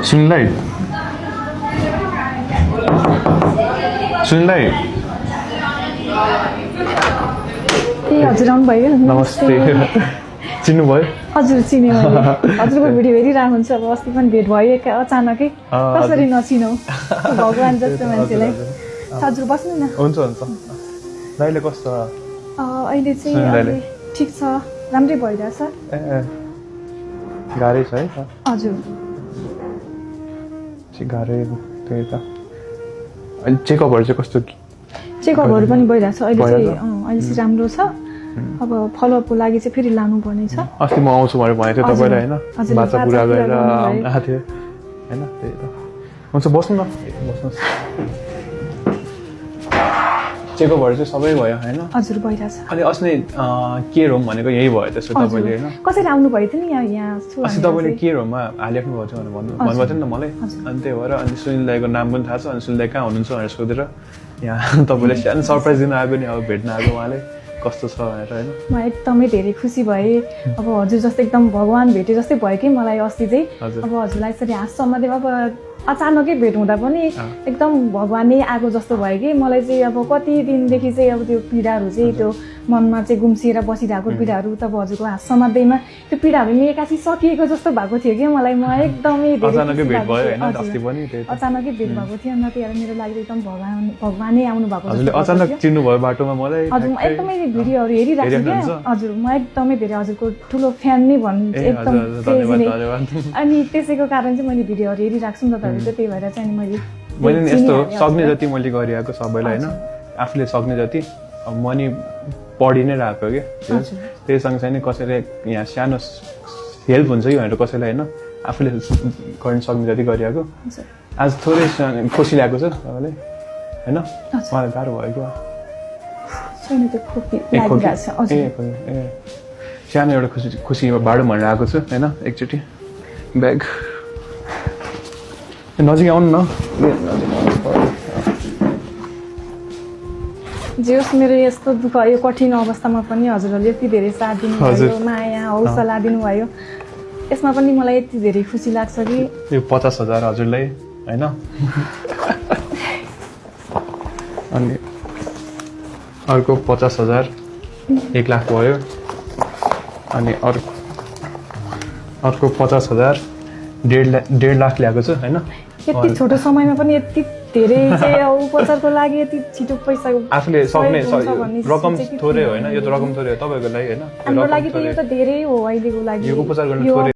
सुनिलाई ए हजुर आउनुभयो नमस्ते चिन्नुभयो हजुर चिने मैले हजुरको भिडियो हेरिरहेको हुन्छ अब अस्ति पनि भेट भयो अचानकै कसरी नचिनौ भगवान् जस्तो मान्छेलाई हजुर बस्नु न हुन्छ दाइले कस्तो अहिले चाहिँ अहिले ठिक छ राम्रै भइरहेछ गाह्रै छ है हजुर गाह्रै त्यही त अहिले चेकअपहरू चाहिँ कस्तो चेकअपहरू पनि भइरहेछ अहिले चाहिँ अहिले चाहिँ राम्रो छ अब फलोअपको लागि चाहिँ फेरि लानुपर्ने छ अस्ति म आउँछु भनेर भनेको थिएँ तपाईँलाई होइन बाचा पुरा गरेर आएको थियो होइन त्यही त हुन्छ बस्नु न बस्नुहोस् चेकअपहरू चाहिँ सबै भयो होइन हजुर भइरहेछ अनि अस्ति केयर होम भनेको यही भयो त्यसो तपाईँले होइन कसरी आउनुभयो थियो नि यहाँ छु अस्ति तपाईँले केयर होममा हालिराख्नु भएको थियो भनेर भन्नुभएको थियो नि त मलाई अनि त्यही भएर अनि सुनिल दाईको नाम पनि थाहा छ अनि सुनिल दाई कहाँ हुनुहुन्छ भनेर सोधेर यहाँ तपाईँले सानो सरप्राइज दिन आएको नि अब भेट्न आएको उहाँले कस्तो छ भनेर होइन म एकदमै धेरै खुसी भएँ अब हजुर जस्तो एकदम भगवान् भेटे जस्तै भयो कि मलाई अस्ति चाहिँ अब हजुरलाई यसरी हाँस समाते अब अचानकै भेट हुँदा पनि एकदम भगवानै आएको जस्तो भयो कि मलाई चाहिँ अब कति दिनदेखि चाहिँ अब त्यो पीडाहरू चाहिँ त्यो मनमा चाहिँ गुम्सिएर बसिरहेको पीडाहरू तब हजुरको हाँस समात्दैमा त्यो पीडाहरू नि एक्कासी सकिएको जस्तो भएको थियो कि मलाई म एकदमै अचानकै भेट भयो होइन अस्ति पनि अचानकै भेट भएको थियो न त्यही मेरो लागि एकदम भगवानै आउनु भएको हजुरले अचानक चिन्नु भयो बाटोमा मलाई हजुर म एकदमै भिडियोहरू हेरिरहेको छु क्या हजुर म एकदमै धेरै हजुरको ठुलो फ्यान नै भन्नु एकदम अनि त्यसैको कारण चाहिँ मैले भिडियोहरू हेरिरहेको छु नि त त्यही भएर चाहिँ मैले नि यस्तो सक्ने जति मैले गरिरहेको सबैलाई होइन आफूले सक्ने जति म नि पढि नै रहेको कि त्यही सँगसँगै कसैले यहाँ सानो हेल्प हुन्छ कि भनेर कसैलाई होइन आफूले गर्न सक्ने जति गरिरहेको आज थोरै खुसी लागेको छ तपाईँलाई होइन मलाई गाह्रो भयो क्या सानो एउटा खुसी बाटो भनेर आएको छु होइन एकचोटि ब्याग नजिक आउनु न जे होस् मेरो यस्तो दुःख यो कठिन अवस्थामा पनि हजुरहरूले यति धेरै साथ दिनुभयो माया हौसला दिनुभयो यसमा पनि मलाई यति धेरै खुसी लाग्छ कि यो 50,000 हजुरलाई होइन अनि अर्को 50,000 1 लाख भयो अनि अर्को 50,000 1.5 लाख ल्याएको छु होइन यति छोटो समयमा पनि यति धेरै चाहिँ उपचारको लागि यति छिटो पैसा आफूले सक्ने रकम थोरै होइन यो त रकम थोरै हो तपाईँको लागि होइन हाम्रो लागि त यो त धेरै हो अहिलेको लागि यो उपचार गर्न थोरै